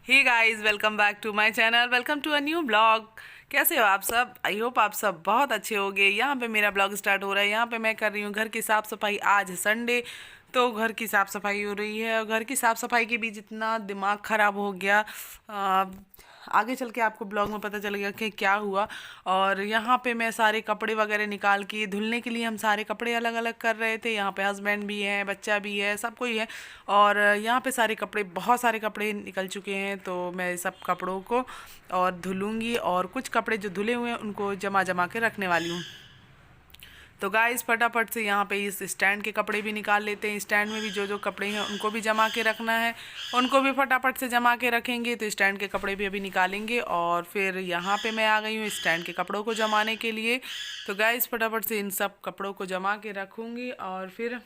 Hey guys, welcome back to my channel. Welcome to a new blog. कैसे हो आप सब? आई होप आप सब बहुत अच्छे होंगे। यहाँ पे मेरा ब्लॉग स्टार्ट हो रहा है। यहाँ पे मैं कर रही हूँ घर की साफ़ सफाई। आज है संडे, तो घर की साफ़ सफाई हो रही है। और घर की साफ़ सफाई के बीच इतना दिमाग ख़राब हो गया। आगे चल के आपको ब्लॉग में पता चल गया कि क्या हुआ। और यहाँ पे मैं सारे कपड़े वगैरह निकाल के धुलने के लिए, हम सारे कपड़े अलग अलग कर रहे थे। यहाँ पे हस्बैंड भी है, बच्चा भी है, सब कोई है। और यहाँ पे सारे कपड़े, बहुत सारे कपड़े निकल चुके हैं, तो मैं सब कपड़ों को और धुलूंगी। और कुछ कपड़े जो धुले हुए हैं उनको जमा जमा के रखने वाली हूँ। तो गाइस फटाफट से यहाँ पे इस स्टैंड के कपड़े भी निकाल लेते हैं। स्टैंड में भी जो जो कपड़े हैं उनको भी जमा के रखना है, उनको भी फटाफट से जमा के रखेंगे। तो स्टैंड के कपड़े भी अभी निकालेंगे। और फिर यहाँ पे मैं आ गई हूँ स्टैंड के कपड़ों को जमाने के लिए। तो गाइस फटाफट से इन सब कपड़ों को जमा के रखूँगी और फिर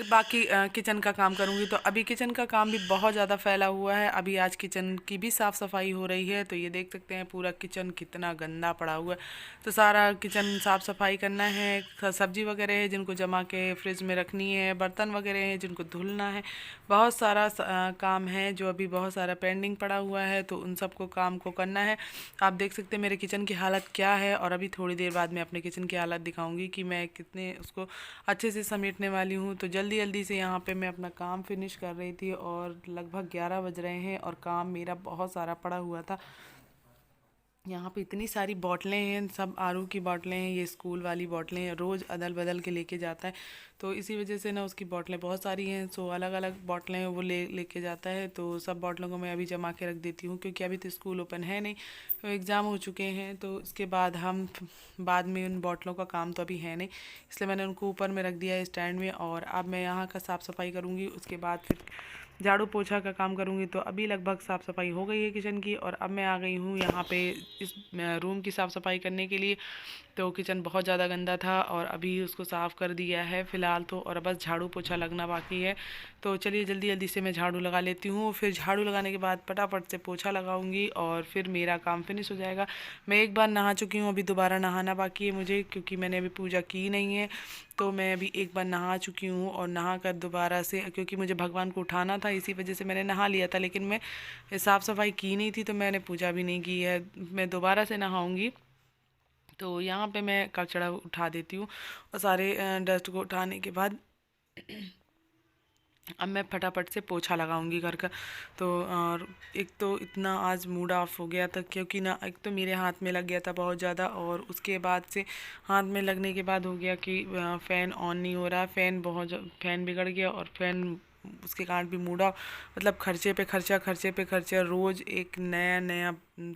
बाकी किचन का काम करूँगी। तो अभी किचन का काम भी बहुत ज़्यादा फैला हुआ है। अभी आज किचन की भी साफ़ सफाई हो रही है। तो ये देख सकते हैं पूरा किचन कितना गंदा पड़ा हुआ है। तो सारा किचन साफ़ सफाई करना है। सब्जी वगैरह है जिनको जमा के फ्रिज में रखनी है, बर्तन वगैरह हैं जिनको धुलना है। बहुत सारा काम है जो अभी बहुत सारा पेंडिंग पड़ा हुआ है, तो उन सबको काम को करना है। आप देख सकते हैं मेरे किचन की हालत क्या है। और अभी थोड़ी देर बाद मैं अपने किचन की हालत दिखाऊंगी कि मैं कितने उसको अच्छे से समेटने वाली हूँ। तो जल्दी जल्दी से यहाँ पे मैं अपना काम फिनिश कर रही थी और लगभग 11 बज रहे हैं और काम मेरा बहुत सारा पड़ा हुआ था। यहाँ पे इतनी सारी बोतलें हैं, सब आरू की बोतलें हैं, ये स्कूल वाली बोतलें हैं, रोज़ अदल बदल के लेके जाता है। तो इसी वजह से ना उसकी बोतलें बहुत सारी हैं, सो अलग अलग बोतलें वो लेके जाता है। तो सब बोतलों को मैं अभी जमा के रख देती हूँ, क्योंकि अभी तो स्कूल ओपन है नहीं, तो एग्ज़ाम हो चुके हैं। तो इसके बाद बाद में उन बोतलों का काम तो अभी है नहीं, इसलिए मैंने उनको ऊपर में रख दिया है स्टैंड में। और अब मैं यहाँ का साफ़ सफाई करूँगी, उसके बाद फिर झाड़ू पोछा का काम करूँगी। तो अभी लगभग साफ़ सफाई हो गई है किचन की। और अब मैं आ गई हूँ यहाँ पे इस रूम की साफ़ सफाई करने के लिए। तो किचन बहुत ज़्यादा गंदा था और अभी उसको साफ़ कर दिया है फ़िलहाल तो, और बस झाड़ू पोछा लगना बाकी है। तो चलिए जल्दी जल्दी से मैं झाड़ू लगा लेती हूँ। फिर झाड़ू लगाने के बाद फटाफट से पोछा लगाऊंगी और फिर मेरा काम फिनिश हो जाएगा। मैं एक बार नहा चुकी हूँ, अभी दोबारा नहाना बाकी है मुझे, क्योंकि मैंने अभी पूजा की नहीं है। तो मैं अभी एक बार नहा चुकी हूँ और नहा कर दोबारा से, क्योंकि मुझे भगवान को उठाना था, इसी वजह से मैंने नहा लिया था। लेकिन मैं साफ़ सफाई की नहीं थी, तो मैंने पूजा भी नहीं की है। मैं दोबारा से नहाऊंगी। तो यहाँ पे मैं कचरा उठा देती हूँ और सारे डस्ट को उठाने के बाद अब मैं फटाफट से पोछा लगाऊंगी घर का। तो और एक तो इतना आज मूड ऑफ हो गया था, क्योंकि ना एक तो मेरे हाथ में लग गया था बहुत ज़्यादा, और उसके बाद से हाथ में लगने के बाद हो गया कि फ़ैन ऑन नहीं हो रहा। फ़ैन बिगड़ गया और फ़ैन उसके कारण भी मूड ऑफ, मतलब खर्चे पे खर्चा, खर्चे पे खर्चा, रोज़ एक नया नया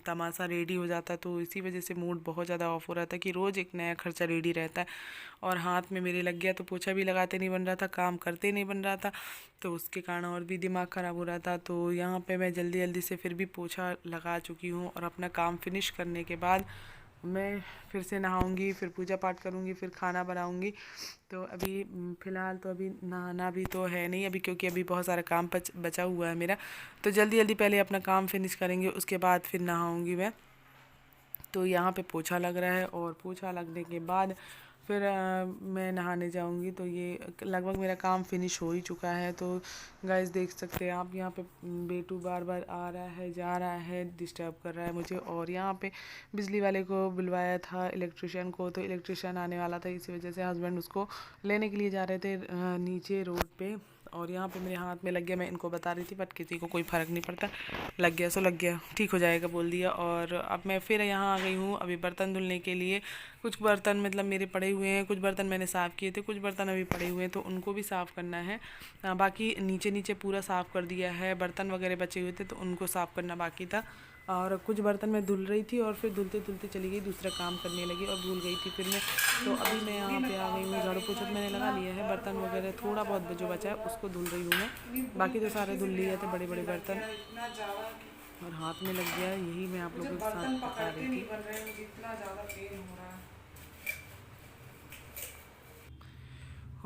तमाशा रेडी हो जाता। तो इसी वजह से मूड बहुत ज़्यादा ऑफ हो रहा था कि रोज़ एक नया खर्चा रेडी रहता है। और हाथ में मेरे लग गया तो पोछा भी लगाते नहीं बन रहा था, काम करते नहीं बन रहा था, तो उसके कारण और भी दिमाग ख़राब हो रहा था। तो यहाँ पे मैं जल्दी जल्दी से फिर भी पोछा लगा चुकी हूँ। और अपना काम फिनिश करने के बाद मैं फिर से नहाऊंगी, फिर पूजा पाठ करूँगी, फिर खाना बनाऊँगी। तो अभी फ़िलहाल तो अभी नहाना भी तो है नहीं अभी, क्योंकि अभी बहुत सारा काम बचा हुआ है मेरा। तो जल्दी जल्दी पहले अपना काम फिनिश करेंगे, उसके बाद फिर नहाऊँगी मैं। तो यहाँ पे पोछा लग रहा है और पोछा लगने के बाद फिर मैं नहाने जाऊँगी। तो ये लगभग मेरा काम फिनिश हो ही चुका है। तो गाइस देख सकते हैं आप, यहाँ पे बेटू बार बार आ रहा है, जा रहा है, डिस्टर्ब कर रहा है मुझे। और यहाँ पे बिजली वाले को बुलवाया था, इलेक्ट्रिशियन को, तो इलेक्ट्रिशियन आने वाला था, इसी वजह से हस्बैंड उसको लेने के लिए जा रहे थे नीचे रोड पे। और यहाँ पे मेरे हाथ में लग गया, मैं इनको बता रही थी बट किसी को कोई फ़र्क नहीं पड़ता, लग गया सो लग गया, ठीक हो जाएगा बोल दिया। और अब मैं फिर यहाँ आ गई हूँ अभी बर्तन धुलने के लिए। कुछ बर्तन मतलब मेरे पड़े हुए हैं, कुछ बर्तन मैंने साफ़ किए थे, कुछ बर्तन अभी पड़े हुए हैं, तो उनको भी साफ़ करना है। बाकी नीचे नीचे पूरा साफ़ कर दिया है, बर्तन वगैरह बचे हुए थे तो उनको साफ़ करना बाकी था। और कुछ बर्तन मैं धुल रही थी और फिर धुलते धुलते चली गई, दूसरा काम करने लगी और भूल गई थी फिर मैं। तो अभी मैं यहाँ पे आ गई हूँ, झाड़ू पोछा मैंने लगा लिया है, बर्तन वगैरह थोड़ा बहुत जो बचा है उसको धुल रही हूँ मैं, बाकी तो सारे धुल लिए थे बड़े बड़े बर्तन। और हाथ में लग गया, यही मैं आप लोगों के साथ बता रही थी।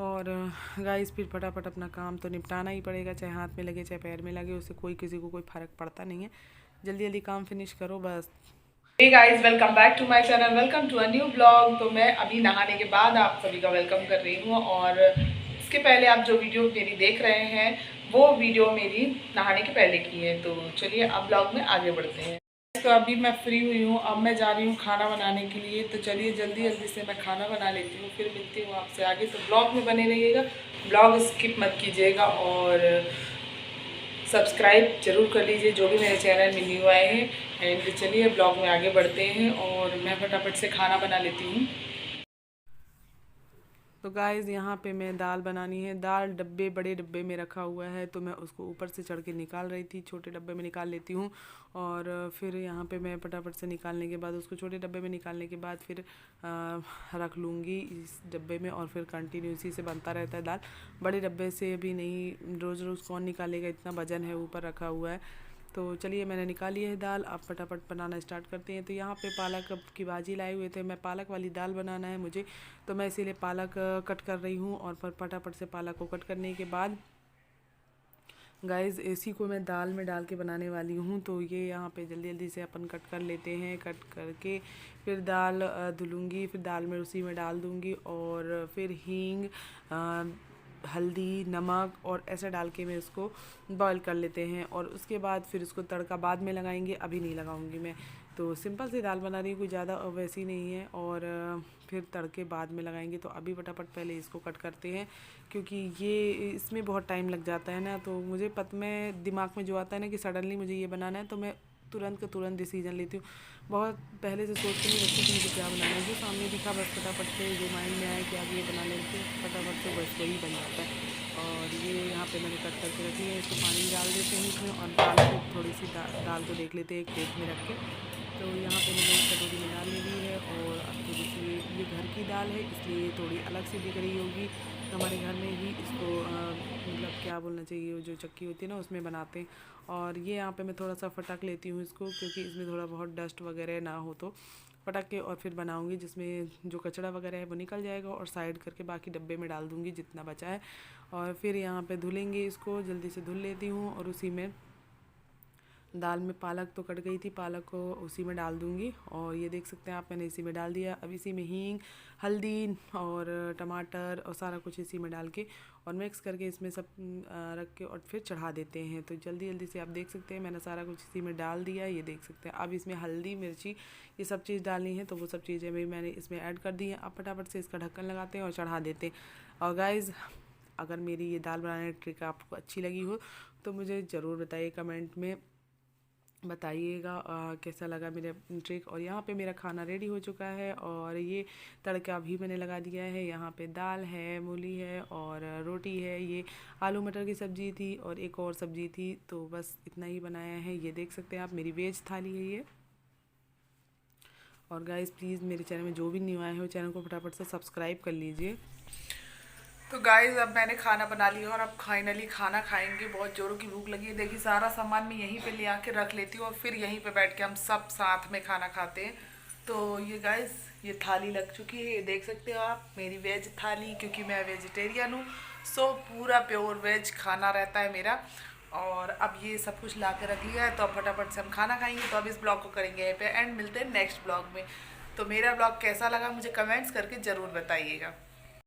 और गाइस फिर फटाफट अपना काम तो निपटाना ही पड़ेगा, चाहे हाथ में लगे चाहे पैर में लगे, उससे किसी को कोई फ़र्क पड़ता नहीं है। जल्दी जल्दी काम फिनिश करो बस। Hey guys, welcome back to my channel, welcome to a new blog. तो मैं अभी नहाने के बाद आप सभी का वेलकम कर रही हूँ। और इसके पहले आप जो वीडियो मेरी देख रहे हैं वो वीडियो मेरी नहाने के पहले की है। तो चलिए अब ब्लॉग में आगे बढ़ते हैं। तो अभी मैं फ्री हुई हूँ, अब मैं जा रही हूँ खाना बनाने के लिए। तो चलिए जल्दी जल्दी से मैं खाना बना लेती हूँ, फिर मिलती हूँ आपसे आगे। तो ब्लॉग में बने रहिएगा, ब्लॉग स्किप मत कीजिएगा और सब्सक्राइब जरूर कर लीजिए जो भी मेरे चैनल में न्यू आए हैं। एंड चलिए ब्लॉग में आगे बढ़ते हैं और मैं फटाफट से खाना बना लेती हूँ। तो गाइज़ यहाँ पे मैं दाल बनानी है। दाल डब्बे, बड़े डब्बे में रखा हुआ है, तो मैं उसको ऊपर से चढ़ के निकाल रही थी। छोटे डब्बे में निकाल लेती हूँ और फिर यहाँ पे मैं फटाफट से निकालने के बाद उसको छोटे डब्बे में निकालने के बाद फिर रख लूँगी इस डब्बे में और फिर कंटिन्यू इसी से बनता रहता है दाल। बड़े डब्बे से भी नहीं, रोज़ रोज़ कौन निकालेगा, इतना वजन है ऊपर रखा हुआ है। तो चलिए मैंने निकाली है दाल, अब फटाफट बनाना स्टार्ट करते हैं। तो यहाँ पे पालक की भाजी लाए हुए थे, मैं पालक वाली दाल बनाना है मुझे, तो मैं इसीलिए पालक कट कर रही हूँ। और फिर फटाफट से पालक को कट करने के बाद गाइज़ इसी को मैं दाल में डाल के बनाने वाली हूँ। तो ये यहाँ पे जल्दी जल्दी से अपन कट कर लेते हैं। कट करके फिर दाल धुलूँगी, फिर दाल में उसी में डाल दूँगी और फिर हींग, हल्दी, नमक और ऐसा डाल के मैं इसको बॉईल कर लेते हैं। और उसके बाद फिर इसको तड़का बाद में लगाएंगे, अभी नहीं लगाऊंगी मैं। तो सिंपल सी दाल बना रही हूँ, कोई ज़्यादा वैसी नहीं है। और फिर तड़के बाद में लगाएंगे। तो अभी फटाफट पहले इसको कट करते हैं, क्योंकि ये इसमें बहुत टाइम लग जाता है ना। तो मुझे मैं दिमाग में जो आता है ना कि सडनली मुझे ये बनाना है, तो मैं तुरंत का तुरंत डिसीजन लेती हूँ। बहुत पहले से सोच के नहीं रखती कि मुझे क्या बनाना है, जो सामने दिखा बस फटाफट से जो माइंड में आए कि आप ये बना लेते हैं, फटाफट से बस वही बन जाता है। और ये यहाँ पे मैंने कट करके रखी है, इसको पानी डाल देते हैं इसमें और दाल को थोड़ी सी दाल को देख लेते हैं एक प्लेट में रख के। तो यहाँ पे मैंने एक कटोरी में डाल ली है और अब थोड़ी सी ये घर की दाल है, इसलिए थोड़ी अलग से दिख रही होगी। हमारे घर में ही इसको मतलब क्या बोलना चाहिए, जो चक्की होती है ना उसमें बनाते हैं। और ये यहाँ पे मैं थोड़ा सा फटक लेती हूँ इसको, क्योंकि इसमें थोड़ा बहुत डस्ट वगैरह ना हो, तो फटक के और फिर बनाऊँगी, जिसमें जो कचड़ा वगैरह है वो निकल जाएगा। और साइड करके बाकी डब्बे में डाल दूँगी जितना बचा है। और फिर यहाँ पे धुलेंगे, इसको जल्दी से धुल लेती हूँ और उसी में दाल में पालक तो कट गई थी, पालक को उसी में डाल दूँगी। और ये देख सकते हैं आप, मैंने इसी में डाल दिया। अब इसी में हींग, हल्दी और टमाटर और सारा कुछ इसी में डाल के और मिक्स करके इसमें सब रख के और फिर चढ़ा देते हैं। तो जल्दी जल्दी से आप देख सकते हैं मैंने सारा कुछ इसी में डाल दिया, ये देख सकते हैं। अब इसमें हल्दी, मिर्ची ये सब चीज़ डालनी है, तो वो सब चीज़ें भी मैंने इसमें ऐड कर दी हैं। अब फटाफट से इसका ढक्कन लगाते हैं और चढ़ा देते हैं। और गाइज़ अगर मेरी ये दाल बनाने की ट्रिक आपको अच्छी लगी हो तो मुझे ज़रूर बताइए, कमेंट में बताइएगा कैसा लगा मेरा ट्रिक। और यहाँ पे मेरा खाना रेडी हो चुका है और ये तड़का भी मैंने लगा दिया है। यहाँ पे दाल है, मूली है और रोटी है। ये आलू मटर की सब्ज़ी थी और एक और सब्ज़ी थी, तो बस इतना ही बनाया है। ये देख सकते हैं आप, मेरी वेज थाली है ये। और गाइस प्लीज़ मेरे चैनल में जो भी न्यू आए हो चैनल को फटाफट से सब्सक्राइब कर लीजिए। तो गाइज़ अब मैंने खाना बना लिया और अब फाइनली खाना खाएंगे। बहुत ज़ोरों की भूख लगी है। देखिए सारा सामान मैं यहीं पे ले आके रख लेती हूँ और फिर यहीं पे बैठ के हम सब साथ में खाना खाते हैं। तो ये गाइज़ ये थाली लग चुकी है, ये देख सकते हो आप, मेरी वेज थाली, क्योंकि मैं वेजिटेरियन हूँ। सो पूरा प्योर वेज खाना रहता है मेरा। और अब ये सब कुछ ला के रख लिया है, तो अब फटाफट से हम खाना खाएंगे। तो अब इस ब्लॉग को करेंगे यहीं पे एंड, मिलते हैं नेक्स्ट ब्लॉग में। तो मेरा ब्लॉग कैसा लगा मुझे कमेंट्स करके ज़रूर बताइएगा।